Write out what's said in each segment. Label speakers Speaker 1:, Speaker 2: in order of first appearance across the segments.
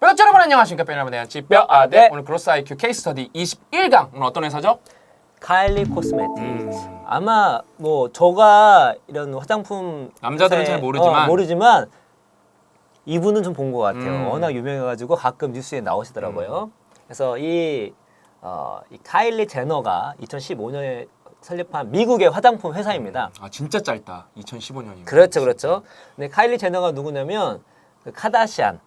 Speaker 1: 구독자 여러분 안녕하십니까. 뼈여러분 대한 뼈아대 오늘 그로스 IQ 케이스 스터디 21강. 오늘 어떤 회사죠?
Speaker 2: 카일리 코스메틱. 아마 뭐 저가 이런 화장품
Speaker 1: 남자들은 잘 모르지만
Speaker 2: 모르지만 이분은 좀 본 것 같아요. 워낙 유명해가지고 가끔 뉴스에 나오시더라고요. 그래서 이 카일리 제너가 2015년에 설립한 미국의 화장품 회사입니다.
Speaker 1: 아 진짜 짧다. 2015년이면.
Speaker 2: 그렇죠, 그렇죠. 근데 카일리 제너가 누구냐면 그 카다시안.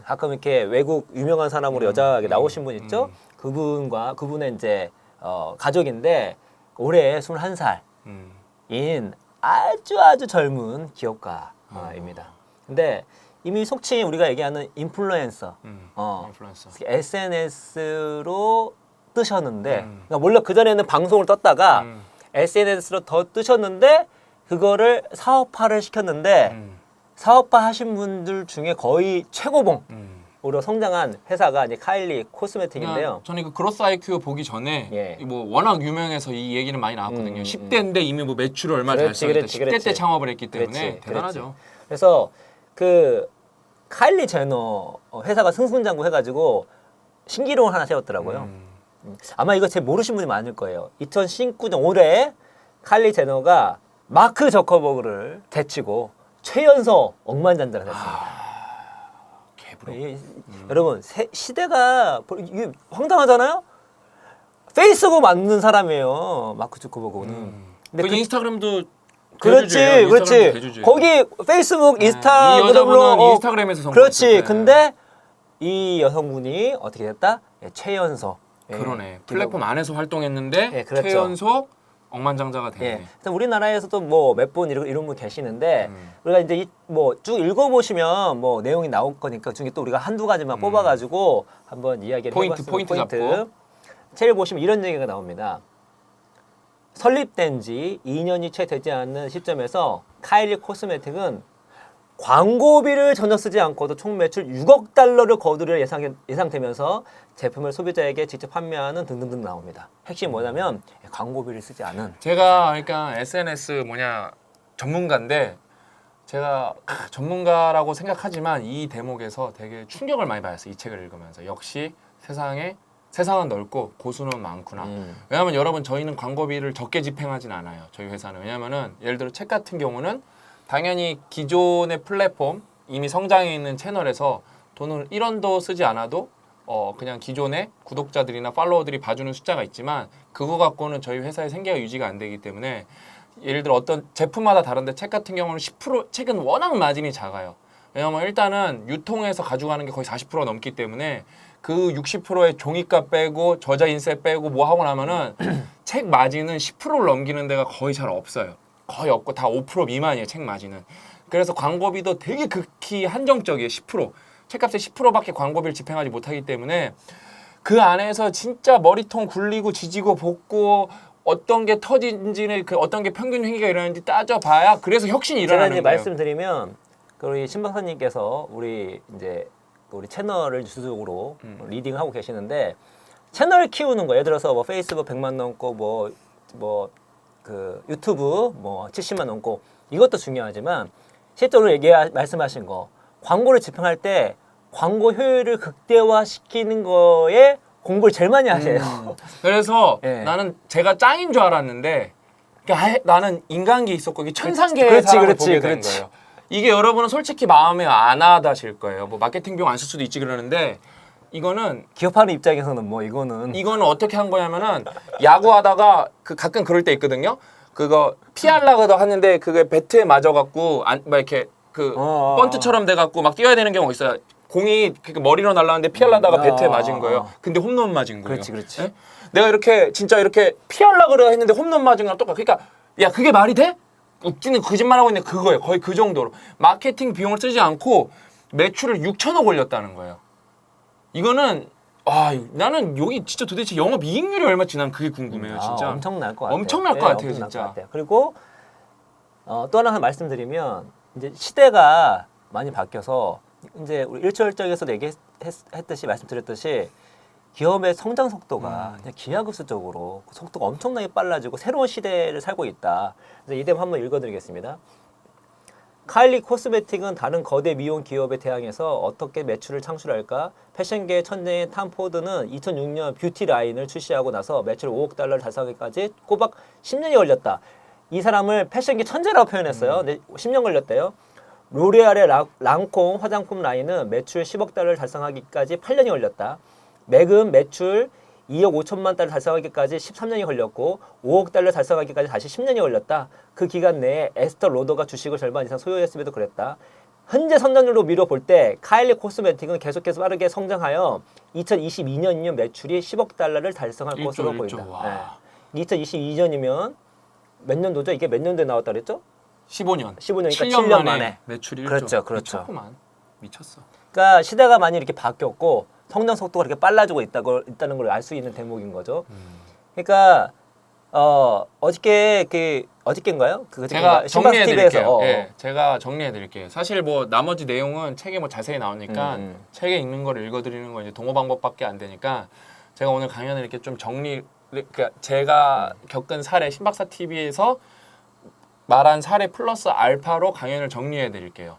Speaker 2: 가끔 이렇게 외국 유명한 사람으로 여자가 나오신 분 있죠? 그분의 이제 가족인데 올해 21살인 아주 젊은 기업가입니다. 근데 이미 속칭 우리가 얘기하는 인플루엔서,
Speaker 1: 인플루엔서.
Speaker 2: SNS로 뜨셨는데, 그러니까 원래 그 전에는 방송을 떴다가 SNS로 더 뜨셨는데 그거를 사업화를 시켰는데 사업화 하신 분들 중에 거의 최고봉으로 성장한 회사가 이제 카일리 코스메틱인데요.
Speaker 1: 저는 그 그로스 IQ 보기 전에 뭐 워낙 유명해서 이 얘기는 많이 나왔거든요. 10대인데 이미 뭐 매출을 얼마 잘 썼다. 10대 때 창업을 했기 때문에 대단하죠.
Speaker 2: 그래서 그 카일리 제너 회사가 승승장구 해가지고 신기록을 하나 세웠더라고요. 아마 이거 제 모르신 분이 많을 거예요. 2019년 올해 카일리 제너가 마크 저커버그를 제치고 최연소 억만장자를 했습니다.
Speaker 1: 개부러.
Speaker 2: 여러분 시대가 이게 황당하잖아요. 페이스북 만든 사람이에요. 마크 주커버그는.
Speaker 1: 근데 그 인스타그램도
Speaker 2: 그렇지.
Speaker 1: 대주주예요.
Speaker 2: 거기 페이스북,
Speaker 1: 이 여자분은
Speaker 2: 인스타그램으로
Speaker 1: 인스타그램에서 성공했을
Speaker 2: 그렇지.
Speaker 1: 때.
Speaker 2: 근데 이 여성분이 어떻게 됐다? 최연소.
Speaker 1: 그러네. 플랫폼 안에서 활동했는데
Speaker 2: 그렇죠.
Speaker 1: 최연소 억만장자가 되네.
Speaker 2: 그래서 우리나라에서도 뭐 몇 분 이런 분 계시는데 우리가 이제 뭐 쭉 읽어보시면 뭐 내용이 나올 거니까 중에 또 우리가 한두 가지만 뽑아가지고 한번 이야기를 해봤습니다.
Speaker 1: 포인트 잡고.
Speaker 2: 책을 보시면 이런 얘기가 나옵니다. 설립된 지 2년이 채 되지 않는 시점에서 카일리 코스메틱은 광고비를 전혀 쓰지 않고도 총 매출 6억 달러를 거두려 예상되면서 제품을 소비자에게 직접 판매하는 등등등 나옵니다. 핵심이 뭐냐면 광고비를 쓰지 않은.
Speaker 1: 제가 그러니까 SNS 전문가인데 제가 전문가라고 생각하지만 이 대목에서 되게 충격을 많이 받았어요. 이 책을 읽으면서. 역시 세상은 넓고 고수는 많구나. 왜냐하면 여러분 저희는 광고비를 적게 집행하진 않아요. 저희 회사는. 왜냐하면은 예를 들어 책 같은 경우는 당연히 기존의 플랫폼 이미 성장해 있는 채널에서 돈을 1원도 쓰지 않아도 그냥 기존의 구독자들이나 팔로워들이 봐주는 숫자가 있지만 그거 갖고는 저희 회사의 생계가 유지가 안 되기 때문에 예를 들어 어떤 제품마다 다른데 책 같은 경우는 10% 책은 워낙 마진이 작아요. 왜냐하면 일단은 유통해서 가져가는 게 거의 40% 넘기 때문에 그 60%의 종이값 빼고 저자 인쇄 빼고 뭐 하고 나면은 책 마진은 10%를 넘기는 데가 거의 잘 없어요. 거의 없고 다 5% 미만이에요. 책 마진은. 그래서 광고비도 되게 극히 한정적이에요. 10%. 책값의 10%밖에 광고비를 집행하지 못하기 때문에 그 안에서 진짜 머리통 굴리고 지지고 볶고 어떤 게 터진지는 어떤 게 평균 행위가 일어나는지 따져봐야 그래서 혁신이 일어나는
Speaker 2: 제가
Speaker 1: 거예요.
Speaker 2: 말씀드리면 우리 신 박사님께서 우리 채널을 주도적으로 리딩하고 계시는데 채널 키우는 거 예를 들어서 뭐 페이스북 100만 넘고 그 유튜브 70만 넘고 이것도 중요하지만 실제로 말씀하신 거 광고를 집행할 때 광고 효율을 극대화시키는 거에 공부를 제일 많이 하세요.
Speaker 1: 그래서 나는 제가 짱인 줄 알았는데 나는 인간계 있었고 이게 천상계의 사람을 보게 된 거예요. 이게 여러분은 솔직히 마음에 안 와닿으실 거예요. 뭐 마케팅 비용 안 쓸 수도 있지 그러는데 이거는
Speaker 2: 기업하는 입장에서는 이거는
Speaker 1: 어떻게 한 거냐면은 야구하다가 가끔 그럴 때 있거든요. 그거 피하려고 하는데 그게 배트에 맞아갖고 막 이렇게 번트처럼 돼갖고 막 뛰어야 되는 경우가 있어요. 공이 머리로 날라왔는데 피하려다가 배트에 맞은 거예요. 근데 홈런 맞은 거예요.
Speaker 2: 그렇지.
Speaker 1: 네? 내가 진짜 이렇게 피하려고 했는데 홈런 맞은 거랑 똑같아. 그러니까 야 그게 말이 돼? 웃기는 거짓말하고 있는데 그거예요. 거의 그 정도로. 마케팅 비용을 쓰지 않고 매출을 6천억 올렸다는 거예요. 이거는 나는 여기 진짜 도대체 영업이익률이 얼마지 난 그게 궁금해요. 진짜.
Speaker 2: 엄청날 것 같아요.
Speaker 1: 엄청날 것 같아요. 진짜.
Speaker 2: 그리고 또 하나 말씀드리면 이제 시대가 많이 바뀌어서 이제 우리 일철적에서도 얘기했듯이 말씀드렸듯이 기업의 성장 속도가 그냥 기하급수적으로 속도가 엄청나게 빨라지고 새로운 시대를 살고 있다. 그래서 이 대목 한번 읽어드리겠습니다. 카일리 코스메틱은 다른 거대 미용 기업에 대항해서 어떻게 매출을 창출할까? 패션계의 천재인 탐 포드는 2006년 뷰티 라인을 출시하고 나서 매출 5억 달러를 달성하기까지 꼬박 10년이 걸렸다. 이 사람을 패션계 천재라고 표현했어요. 근데 10년 걸렸대요. 로레알의 랑콩 화장품 라인은 매출 10억 달러를 달성하기까지 8년이 걸렸다. 맥은 매출 2억 5천만 달러 달성하기까지 13년이 걸렸고 5억 달러 달성하기까지 다시 10년이 걸렸다. 그 기간 내에 에스터 로더가 주식을 절반 이상 소유했음에도 그랬다. 현재 성장률로 미뤄볼 때 카일리 코스메틱은 계속해서 빠르게 성장하여 2022년이면 매출이 10억 달러를 달성할 것으로 보인다. 네. 2022년이면 몇 년도죠? 이게 몇 년도에 나왔다 그랬죠?
Speaker 1: 15년.
Speaker 2: 15년이니까
Speaker 1: 7년
Speaker 2: 7년 만에.
Speaker 1: 매출이 1조.
Speaker 2: 그렇죠, 그렇죠.
Speaker 1: 미쳤구만. 미쳤어.
Speaker 2: 그러니까 시대가 많이 이렇게 바뀌었고 성장 속도가 이렇게 빨라지고 있다는 걸 알 수 있는 대목인 거죠. 그러니까 어저께인가요?
Speaker 1: 제가 정리해 드릴게요.
Speaker 2: TV에서
Speaker 1: 예, 제가 정리해 드릴게요. 사실 뭐 나머지 내용은 책에 뭐 자세히 나오니까 책에 읽는 걸 읽어 드리는 건 이제 동호 방법밖에 안 되니까 제가 오늘 강연을 이렇게 좀 그러니까 제가 겪은 사례 신박사 TV에서 말한 사례 플러스 알파로 강연을 정리해 드릴게요.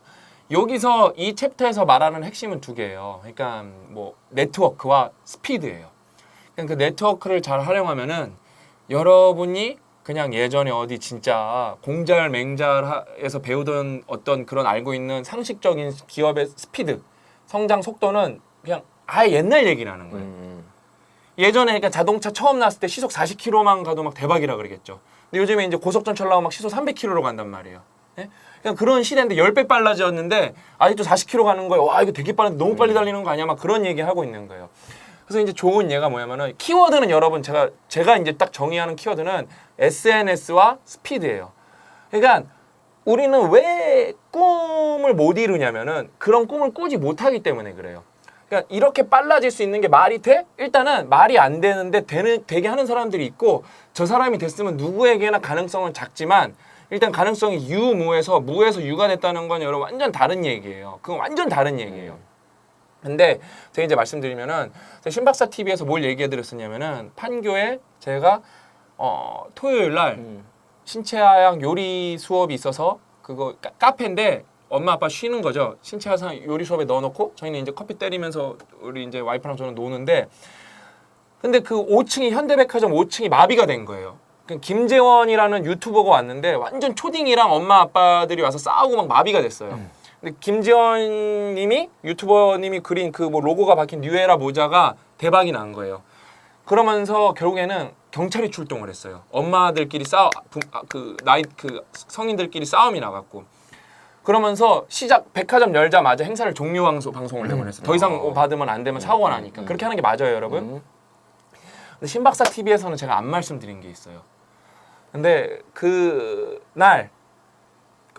Speaker 1: 여기서 이 챕터에서 말하는 핵심은 두 개예요. 그러니까 뭐 네트워크와 스피드예요. 그러니까 그 네트워크를 잘 활용하면은 여러분이 그냥 예전에 어디 진짜 공잘 맹잘에서 배우던 어떤 그런 알고 있는 상식적인 기업의 스피드, 성장 속도는 그냥 아예 옛날 얘기라는 거예요. 예전에 그러니까 자동차 처음 나왔을 때 시속 40km만 가도 막 대박이라 그러겠죠. 근데 요즘에 이제 고속전철 나오면 막 시속 300km로 간단 말이에요. 예? 그냥 그런 시대인데 10배 빨라졌는데 아직도 40km 가는 거예요. 와 이거 되게 빠른데 너무 빨리 달리는 거 아니야? 막 그런 얘기 하고 있는 거예요. 그래서 이제 좋은 예가 뭐냐면은 키워드는 여러분 제가 이제 딱 정의하는 키워드는 SNS와 스피드예요. 그러니까 우리는 왜 꿈을 못 이루냐면은 그런 꿈을 꾸지 못하기 때문에 그래요. 그러니까 이렇게 빨라질 수 있는 게 말이 돼? 일단은 말이 안 되는데 되게 하는 사람들이 있고 저 사람이 됐으면 누구에게나 가능성은 작지만 일단 가능성이 유무에서 무에서 유가 됐다는 건 여러분 완전 다른 얘기예요. 그건 완전 다른 얘기예요. 근데 제가 이제 말씀드리면은 신박사 TV에서 뭘 얘기해 드렸었냐면은 판교에 제가 토요일 날 신체하양 요리 수업이 있어서 그거 카페인데 엄마 아빠 쉬는 거죠. 신체하양 요리 수업에 넣어놓고 저희는 이제 커피 때리면서 우리 이제 와이프랑 저는 노는데 근데 그 5층이 현대백화점 5층이 마비가 된 거예요. 김재원이라는 유튜버가 왔는데 완전 초딩이랑 엄마 아빠들이 와서 싸우고 막 마비가 됐어요. 근데 김재원 님이 유튜버님이 그린 그 뭐 로고가 박힌 뉴에라 모자가 대박이 난 거예요. 그러면서 결국에는 경찰이 출동을 했어요. 엄마들끼리 성인들끼리 싸움이 나갔고 그러면서 백화점 열자마자 행사를 종료 방송을 내보냈어요. 더 이상 받으면 안 되면 사고가 나니까. 그렇게 하는 게 맞아요, 여러분. 근데 신박사 TV에서는 제가 안 말씀드린 게 있어요. 근데 그날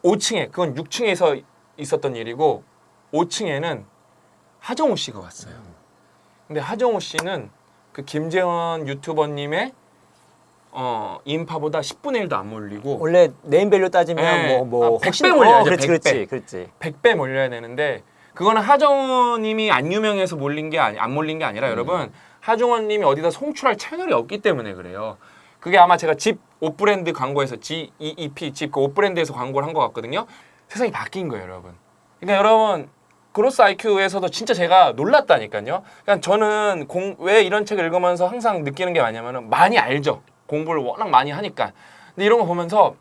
Speaker 1: 5층에 그건 6층에서 있었던 일이고 5층에는 하정우 씨가 왔어요. 근데 하정우 씨는 그 김재원 유튜버님의 인파보다 10분의 1도 안 몰리고
Speaker 2: 원래 네임밸류 따지면
Speaker 1: 네.
Speaker 2: 뭐
Speaker 1: 100배 몰려야죠.
Speaker 2: 그렇지.
Speaker 1: 100배 몰려야 되는데 그거는 하정우님이 안 유명해서 안 몰린 게 아니라 여러분 하정우님이 어디다 송출할 채널이 없기 때문에 그래요. 그게 아마 제가 집 옷 브랜드 광고에서 GEEP 집 그 옷 브랜드에서 광고를 한 것 같거든요. 세상이 바뀐 거예요, 여러분. 그러니까 여러분 그로스 IQ에서도 진짜 제가 놀랐다니까요. 그러니까 저는 왜 이런 책을 읽으면서 항상 느끼는 게 뭐냐면은 많이 알죠. 공부를 워낙 많이 하니까. 근데 이런 거 보면서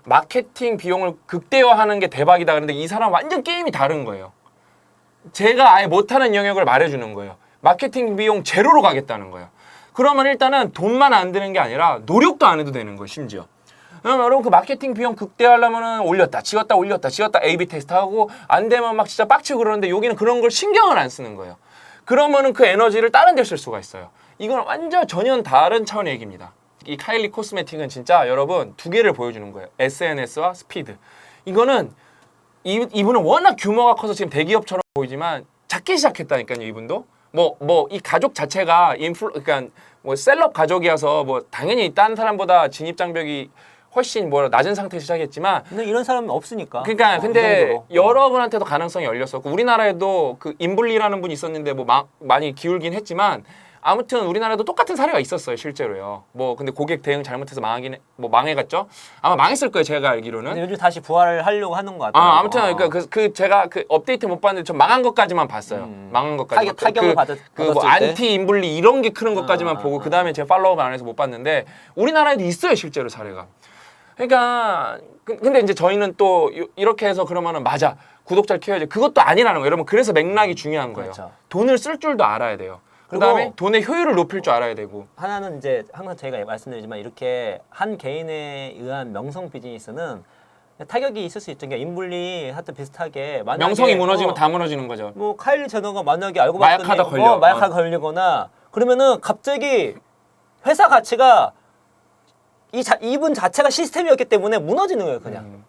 Speaker 1: 마케팅 비용을 극대화하는 게 대박이다. 그런데 이 사람 완전 게임이 다른 거예요. 제가 아예 못하는 영역을 말해주는 거예요. 마케팅 비용 제로로 가겠다는 거예요. 그러면 일단은 돈만 안 드는 게 아니라 노력도 안 해도 되는 거예요, 심지어. 그럼 여러분 그 마케팅 비용 극대화하려면은 올렸다 지웠다 A/B 테스트하고 안 되면 막 진짜 빡치고 그러는데 여기는 그런 걸 신경을 안 쓰는 거예요. 그러면은 그 에너지를 다른 데 쓸 수가 있어요. 이건 완전 전혀 다른 차원의 얘기입니다. 이 카일리 코스메틱은 진짜 여러분 두 개를 보여주는 거예요. SNS와 스피드. 이거는 이분은 워낙 규모가 커서 지금 대기업처럼 보이지만 작게 시작했다니까요, 이분도. 이 가족 자체가 그러니까 뭐 셀럽 가족이어서 뭐 당연히 딴 사람보다 진입 장벽이 훨씬 낮은 상태에서 시작했지만
Speaker 2: 근데 이런 사람은 없으니까.
Speaker 1: 그러니까 근데 여러분한테도 가능성이 열렸었고 우리나라에도 그 임블리라는 분이 있었는데 많이 기울긴 했지만 아무튼 우리나라도 똑같은 사례가 있었어요, 실제로요. 뭐 근데 고객 대응 잘못해서 망해갔죠. 아마 망했을 거예요, 제가 알기로는.
Speaker 2: 근데 요즘 다시 부활을 하려고 하는 것 같아요.
Speaker 1: 아무튼 그 제가 그 업데이트 못 봤는데 좀 망한 것까지만 봤어요. 망한 것까지.
Speaker 2: 타격을
Speaker 1: 그 뭐 안티 인블리 이런 게 크는 것까지만 보고 그 다음에 제가 팔로우업 안 해서 못 봤는데 우리나라에도 있어요, 실제로 사례가. 그러니까 근데 이제 저희는 또 이렇게 해서 그러면은 맞아, 구독자를 키워야지, 그것도 아니라는 거예요. 여러분, 그래서 맥락이 중요한 거예요.
Speaker 2: 그렇죠.
Speaker 1: 돈을 쓸 줄도 알아야 돼요. 그다음에 돈의 효율을 높일 줄 알아야 되고.
Speaker 2: 하나는 이제 항상 저희가 말씀드리지만 이렇게 한 개인에 의한 명성 비즈니스는 타격이 있을 수 있죠. 그러니까 인블리 하여튼 비슷하게 만약에
Speaker 1: 명성이 무너지면 다 무너지는 거죠.
Speaker 2: 뭐 카일리 제너가 만약에 알고
Speaker 1: 마약하다
Speaker 2: 봤더니
Speaker 1: 걸려.
Speaker 2: 마약하다 걸리거나 그러면은 갑자기 회사 가치가 이분 자체가 시스템이었기 때문에 무너지는 거예요, 그냥.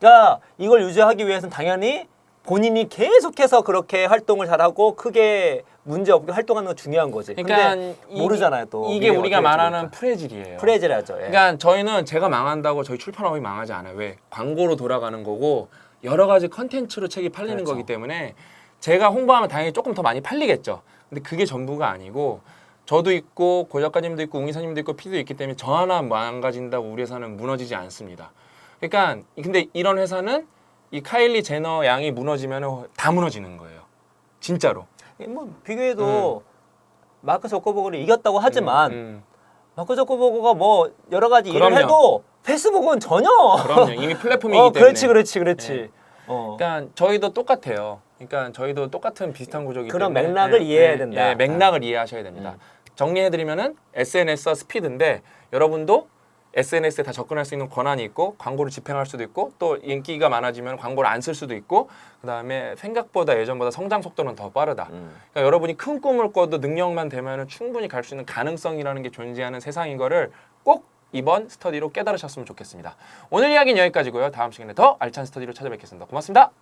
Speaker 2: 그러니까 이걸 유지하기 위해서는 당연히 본인이 계속해서 그렇게 활동을 잘하고 크게 문제 없게 활동하는 건 중요한 거지.
Speaker 1: 그러니까
Speaker 2: 근데 모르잖아요, 또.
Speaker 1: 이게 우리가 말하는
Speaker 2: 모르니까.
Speaker 1: 프레질이에요.
Speaker 2: 프레질하죠. 예.
Speaker 1: 그러니까 저희는 제가 망한다고 저희 출판업이 망하지 않아요. 왜? 광고로 돌아가는 거고 여러 가지 컨텐츠로 책이 팔리는
Speaker 2: 그렇죠.
Speaker 1: 거기 때문에 제가 홍보하면 당연히 조금 더 많이 팔리겠죠. 근데 그게 전부가 아니고 저도 있고 고 작가님도 있고 웅 이사님도 있고 피도 있기 때문에 저 하나 망가진다고 우리 회사는 무너지지 않습니다. 그러니까 근데 이런 회사는 이 카일리 제너 양이 무너지면 다 무너지는 거예요. 진짜로.
Speaker 2: 뭐 비교해도 마크 저커버그를 이겼다고 하지만 마크 저커버그가 뭐 여러 가지 일을
Speaker 1: 그럼요.
Speaker 2: 해도 페이스북은 전혀.
Speaker 1: 그럼요. 이미 플랫폼이기 때문에.
Speaker 2: 그렇지.
Speaker 1: 네. 그러니까 저희도 똑같아요. 그러니까 저희도 똑같은 비슷한 구조이기
Speaker 2: 그런
Speaker 1: 때문에
Speaker 2: 맥락을 이해해야 된다.
Speaker 1: 예, 맥락을 이해하셔야 됩니다. 정리해드리면은 SNS와 스피드인데 여러분도 SNS에 다 접근할 수 있는 권한이 있고 광고를 집행할 수도 있고 또 인기가 많아지면 광고를 안 쓸 수도 있고 그다음에 생각보다 예전보다 성장 속도는 더 빠르다. 그러니까 여러분이 큰 꿈을 꿔도 능력만 되면은 충분히 갈 수 있는 가능성이라는 게 존재하는 세상인 거를 꼭 이번 스터디로 깨달으셨으면 좋겠습니다. 오늘 이야기는 여기까지고요. 다음 시간에 더 알찬 스터디로 찾아뵙겠습니다. 고맙습니다.